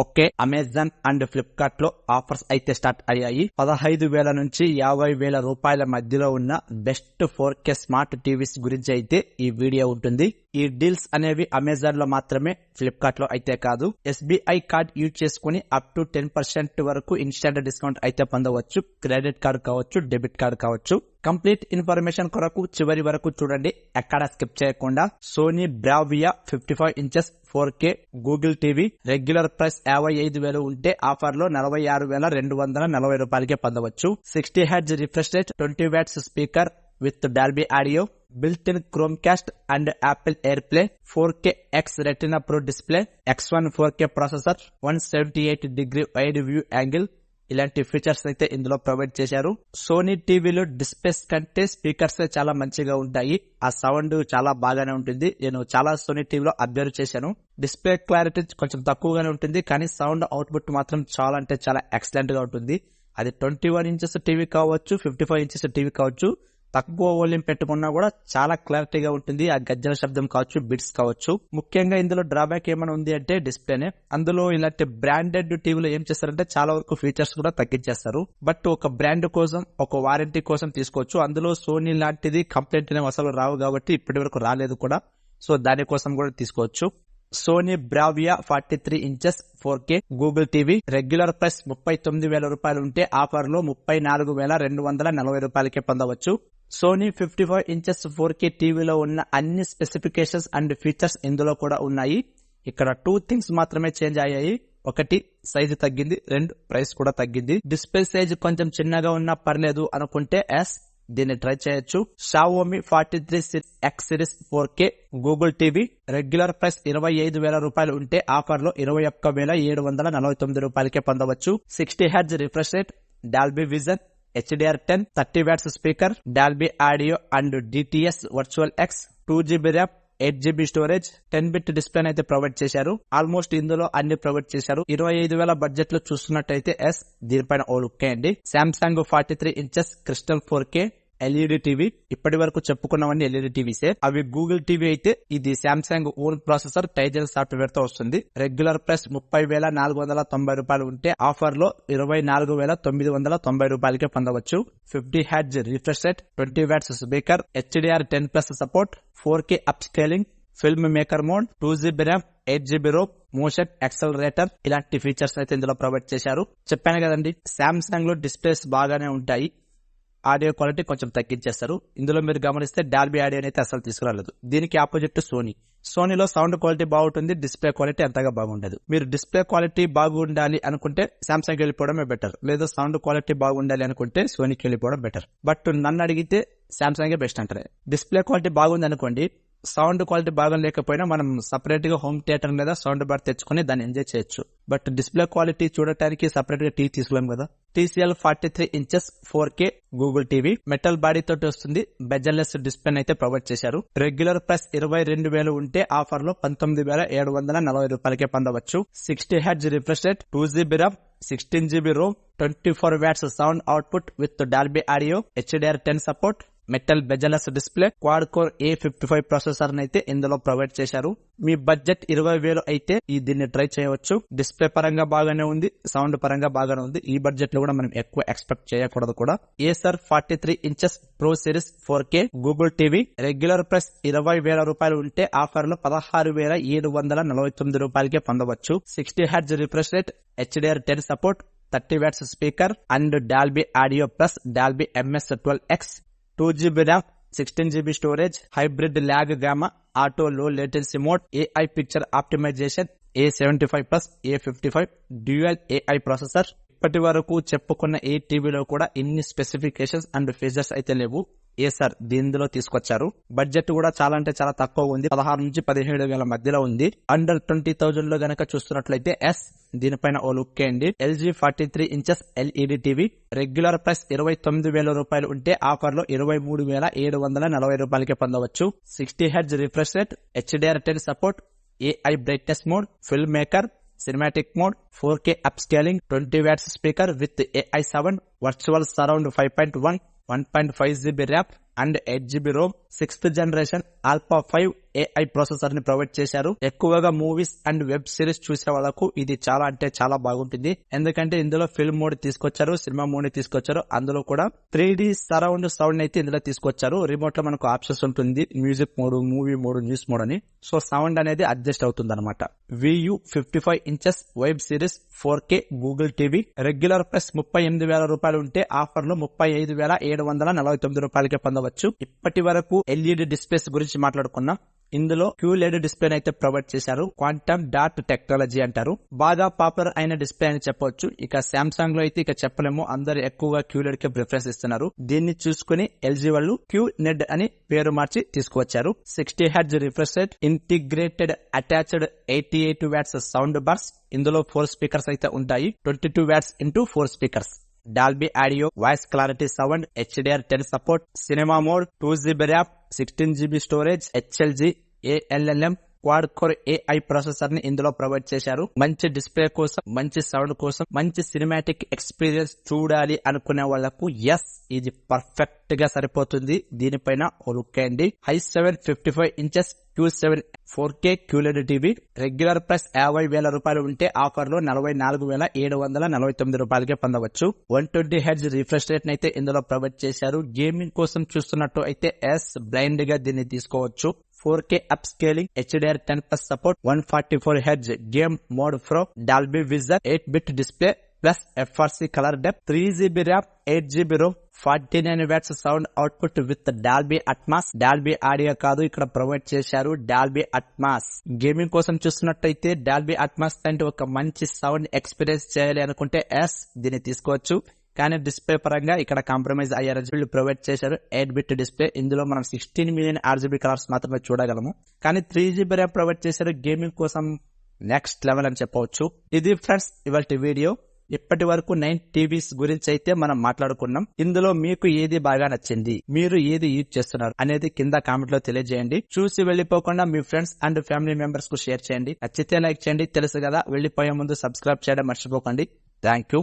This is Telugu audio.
ఓకే, అమెజాన్ అండ్ ఫ్లిప్కార్ట్ లో ఆఫర్స్ అయితే స్టార్ట్ అయ్యాయి. 15,000 నుంచి 50,000 రూపాయల మధ్యలో ఉన్న బెస్ట్ 4K స్మార్ట్ టీవీస్ గురించి అయితే ఈ వీడియో ఉంటుంది. ఈ డీల్స్ అనేవి అమెజాన్ లో మాత్రమే, ఫ్లిప్కార్ట్ లో అయితే కాదు. SBI కార్డ్ యూజ్ చేసుకుని అప్ టు 10% వరకు ఇన్స్టెంట్ డిస్కౌంట్ అయితే పొందవచ్చు. క్రెడిట్ కార్డ్ కావచ్చు, డెబిట్ కార్డ్ కావచ్చు. కంప్లీట్ ఇన్ఫర్మేషన్ కొరకు చివరి వరకు చూడండి, ఎక్కడ స్కిప్ చేయకుండా. Sony Bravia 55 inches 4K Google TV regular price 55,000 ఉంటే ఆఫర్ లో 46,240 రూపాయలకే పొందవచ్చు. 60 Hz refresh rate, 20 watts speaker with Dolby audio, built in Chromecast and Apple AirPlay, 4K X Retina Pro display, X1 4K processor, 178° wide view angle, ఇలాంటి ఫీచర్స్ అయితే ఇందులో ప్రొవైడ్ చేశారు. సోనీ టీవీలో డిస్ప్లేస్ కంటే స్పీకర్స్ చాలా మంచిగా ఉంటాయి. ఆ సౌండ్ చాలా బాగానే ఉంటుంది. నేను చాలా సోనీ టీవీలో అబ్జర్వ్ చేశాను. డిస్ప్లే క్లారిటీ కొంచెం తక్కువగానే ఉంటుంది, కానీ సౌండ్ అవుట్పుట్ మాత్రం చాలా అంటే చాలా ఎక్సలెంట్ గా ఉంటుంది. అది 21 ఇంచెస్ టీవీ కావచ్చు, 55 ఇంచెస్ టీవీ కావచ్చు. తక్కువ వాల్యూమ్ పెట్టుకున్నా కూడా చాలా క్లారిటీగా ఉంటుంది. ఆ గజ్జల శబ్దం కావచ్చు, బిట్స్ కావచ్చు. ముఖ్యంగా ఇందులో డ్రాబ్యాక్ ఏమైనా ఉంది అంటే డిస్ప్లేనే. అందులో ఇలాంటి బ్రాండెడ్ టీవీలో ఏం చేస్తారంటే చాలా వరకు ఫీచర్స్ కూడా తగ్గించేస్తారు. బట్ ఒక బ్రాండ్ కోసం, ఒక వారంటీ కోసం తీసుకోవచ్చు. అందులో సోనీ లాంటిది కంప్లైంట్ అనేవి అసలు రావు కాబట్టి ఇప్పటి వరకు రాలేదు కూడా. సో దానికోసం కూడా తీసుకోవచ్చు. Sony Bravia 43 inches 4K Google TV regular price 39,000 రూపాయలు ఉంటే ఆఫర్ లో 34,240 రూపాయలకే పొందవచ్చు. సోనీ 55 ఇంచెస్ 4K టీవీలో ఉన్న అన్ని స్పెసిఫికేషన్స్ అండ్ ఫీచర్స్ ఇందులో కూడా ఉన్నాయి. ఇక్కడ 2 థింగ్స్ మాత్రమే చేంజ్ అయ్యాయి. ఒకటి, సైజు తగ్గింది. 2, ప్రైస్ కూడా తగ్గింది. డిస్ప్లే సైజ్ కొంచెం చిన్నగా ఉన్నా పర్లేదు అనుకుంటే దీన్ని ట్రై చేయొచ్చు. Xiaomi 43 X series 4K Google TV regular price 25,000 రూపాయలు ఉంటే ఆఫర్ లో 21,749 రూపాయలకే పొందవచ్చు. 60 Hz refresh rate, Dolby vision, HDR10, 30 watts speaker, Dolby audio and DTS virtual X, 2GB RAM, 8GB storage, 10-bit display అయితే ప్రొవైడ్ చేశారు. ఆల్మోస్ట్ ఇందులో అన్ని ప్రొవైడ్ చేశారు. 25,000 బడ్జెట్ లో చూస్తున్నట్టయితే దీనిపైన ఓ లుక్ అండి. Samsung 43 inches crystal 4K LED TV. ఇప్పటి వరకు చెప్పుకున్నవన్నీ LED టీవీసే. అవి గూగుల్ టీవీ అయితే ఇది సామ్సంగ్ ఓన్ ప్రాసెసర్ టైజన్ సాఫ్ట్వేర్ తో వస్తుంది. రెగ్యులర్ ప్రైస్ 30,490 రూపాయలు ఉంటే ఆఫర్ లో 24,990 రూపాయలకే పొందవచ్చు. 50 Hz refresh rate, 20 watts speaker, HDR10+ support, 4K upscaling, filmmaker mode, 2GB RAM, 8GB ROM, motion accelerator, ఇలాంటి ఫీచర్స్ అయితే ఇందులో ప్రొవైడ్ చేశారు. చెప్పాను కదండి, సామ్సంగ్ లో డిస్ప్లేస్ బాగానే ఉంటాయి. ఆడియో క్వాలిటీ కొంచెం తగ్గించేస్తారు. ఇందులో మీరు గమనిస్తే డాల్బీ ఆడియో అయితే అసలు తీసుకురాలేదు. దీనికి ఆపోజిట్ సోనీలో సౌండ్ క్వాలిటీ బాగుంటుంది, డిస్ప్లే క్వాలిటీ అంతగా బాగుండదు. మీరు డిస్ప్లే క్వాలిటీ బాగుండాలి అనుకుంటే సామ్సంగ్ వెళ్ళిపోవడమే బెటర్. లేదా సౌండ్ క్వాలిటీ బాగుండాలి అనుకుంటే సోనీకి వెళ్ళిపోవడం బెటర్. బట్ నన్ను అడిగితే సామ్సంగే బెస్ట్ అంటారు. డిస్ప్లే క్వాలిటీ బాగుంది అనుకోండి, సౌండ్ క్వాలిటీ బాగా లేకపోయినా మనం సపరేట్ గా హోమ్ థియేటర్ మీద సౌండ్ బార్ తెచ్చుకుని దాన్ని ఎంజాయ్ చేయొచ్చు. బట్ డిస్ప్లే క్వాలిటీ చూడటానికి సపరేట్ గా టీవీ తీసుకోలేం కదా. TCL 43 inches 4K Google TV metal body తోటి వస్తుంది. బెజల్లెస్ డిస్ప్లే అయితే ప్రొవైడ్ చేశారు. రెగ్యులర్ ప్రైస్ 22,000 ఉంటే ఆఫర్ లో 19,740 రూపాయలకే పొందవచ్చు. 60 Hz refresh rate, 2GB RAM, 16GB ROM, 24 watts sound output with Dolby audio, HDR10 support, metal bezel-less display, quad core A55 processor అయితే ఇందులో ప్రొవైడ్ చేశారు. మీ బడ్జెట్ 20,000 అయితే దీన్ని ట్రై చేయవచ్చు. డిస్ప్లే పరంగా బాగానే ఉంది, సౌండ్ పరంగా బాగానే ఉంది. ఈ బడ్జెట్ లో కూడా మనం ఎక్కువ ఎక్స్పెక్ట్ చేయకూడదు కూడా. Acer 43 inches pro series 4K Google TV regular price 20,000 రూపాయలు ఉంటే ఆఫర్ లో 16,749 రూపాయలకే పొందవచ్చు. 60 Hz refresh rate, HDR10 support, 30 watts speaker and Dolby audio plus Dolby MS12X, 2GB RAM, 16GB storage, hybrid lag gamma, auto low latency mode, AI picture optimization, A75+, A55 dual AI processor. ఇప్పటి వరకు చెప్పుకున్న ఏ టీవీలో కూడా ఇన్ని స్పెసిఫికేషన్స్ అండ్ ఫీచర్స్ అయితే లేవు. దీనిలో తీసుకొచ్చారు. బడ్జెట్ కూడా చాలా అంటే చాలా తక్కువ ఉంది. 16 నుంచి 17,000 మధ్యలో ఉంది. అండర్ 20,000 లో గనక చూస్తున్నట్లయితే దీనిపైన ఓ లుక్ అండి. LG 43 inches LED TV regular price 29,000 రూపాయలు ఉంటే ఆఫర్ లో 23,740 రూపాయలకే పొందవచ్చు. 60 Hz refresh rate, HDR10 support, AI brightness mode, filmmaker, cinematic mode, 4K upscaling, 20 watts speaker with AI7 virtual surround 5.1, 1.5GB RAM, and 8GB ROM 6th generation alpha 5 AI processor ని ప్రొవైడ్ చేశారు. ఎక్కువగా మూవీస్ అండ్ వెబ్ సిరీస్ చూసే వాళ్ళకు ఇది చాలా అంటే చాలా బాగుంటుంది. ఎందుకంటే ఇందులో ఫిల్మ్ మోడ్ తీసుకొచ్చారు, సినిమా మోడ్ ని తీసుకొచ్చారు. అందులో కూడా 3D సరౌండ్ సౌండ్ అయితే ఇందులో తీసుకొచ్చారు. రిమోట్ లో మనకు ఆప్షన్స్ ఉంటుంది, music mode, movie mode, news mode అని. సో సౌండ్ అనేది అడ్జస్ట్ అవుతుంది అనమాట. VU 55 inches web series 4K Google TV regular price 38,000 రూపాయలు ఉంటే ఆఫర్ లో 35,749 రూపాయలకే పొందవచ్చు. ఇప్పటి వరకు LED డిస్ప్లేస్ గురించి మాట్లాడుకున్నాం. ఇందులో QLED డిస్ప్లే అయితే ప్రొవైడ్ చేశారు. క్వాంటమ్ డాట్ టెక్నాలజీ అంటారు. బాగా పాపులర్ అయిన డిస్ప్లే అని చెప్పొచ్చు. ఇక సామ్సంగ్ లో అయితే ఇక చెప్పలేము, అందరు ఎక్కువగా QLED కి ప్రిఫరెన్స్ ఇస్తున్నారు. దీన్ని చూసుకుని LG వాళ్ళు QNED అని పేరు మార్చి తీసుకువచ్చారు. 60 Hz refresh rate, integrated attached 88 watts sound bars. ఇందులో 4 స్పీకర్స్ అయితే ఉంటాయి. 22 watts into 4 speakers. Dolby audio, voice clarity sound, HDR10 support, cinema mode, 2GB RAM, 16GB storage, HLG ALLM quad core AI processor ని ఇందులో ప్రొవైడ్ చేశారు. మంచి డిస్ప్లే కోసం, మంచి సౌండ్ కోసం, మంచి సినిమాటిక్ ఎక్స్పీరియన్స్ చూడాలి అనుకునే వాళ్లకు ఇది పర్ఫెక్ట్ గా సరిపోతుంది. దీనిపైన లుక్ అండి. i7 55 inches Q7 4K QLED TV regular price 50,000 రూపాయలు ఉంటే ఆఫర్ లో 44,749 రూపాయలకే పొందవచ్చు. 120 Hz రిఫ్రెష్ రేట్ అయితే ఇందులో ప్రొవైడ్ చేశారు. గేమింగ్ కోసం చూస్తున్నట్టు అయితే బ్లైండ్ గా దీన్ని తీసుకోవచ్చు. 4K upscaling, HDR10+ support, 144 Hz game mode pro, Dolby vision, 8-bit display plus FRC colour depth, 3GB RAM, 8GB ROM, 49 watts sound output with Dolby Atmos. Dolby audio కాదు, ఇక్కడ ప్రొవైడ్ చేశారు డాల్బీ అట్మాస్. గేమింగ్ కోసం చూస్తున్నట్టయితే డాల్బీ అట్మాస్ అంటే ఒక మంచి సౌండ్ ఎక్స్పీరియన్స్ చేయాలి అనుకుంటే దీన్ని తీసుకోవచ్చు. కానీ డిస్ప్లే పరంగా ఇక్కడ కాంప్రమైజ్ అయ్యారని వీళ్ళు ప్రొవైడ్ చేశారు. 8-bit display. ఇందులో మనం 16 మిలియన్ RGB కలర్స్ మాత్రమే చూడగలము. కానీ 3GB ర్యామ్ ప్రొవైడ్ చేశారు. గేమింగ్ కోసం నెక్స్ట్ లెవెల్ అని చెప్పవచ్చు. ఇది ఫ్రెండ్స్ ఇవాల్టి వీడియో. ఇప్పటి వరకు 9 టీవీస్ గురించి అయితే మనం మాట్లాడుకున్నాం. ఇందులో మీకు ఏది బాగా నచ్చింది, మీరు ఏది యూజ్ చేస్తున్నారు అనేది కింద కామెంట్ లో తెలియజేయండి. చూసి వెళ్లిపోకుండా మీ ఫ్రెండ్స్ అండ్ ఫ్యామిలీ మెంబర్స్ కు షేర్ చేయండి. నచ్చితే లైక్ చేయండి. తెలుసు కదా, వెళ్లిపోయే ముందు సబ్స్క్రైబ్ చేయడం మర్చిపోకండి. Thank you.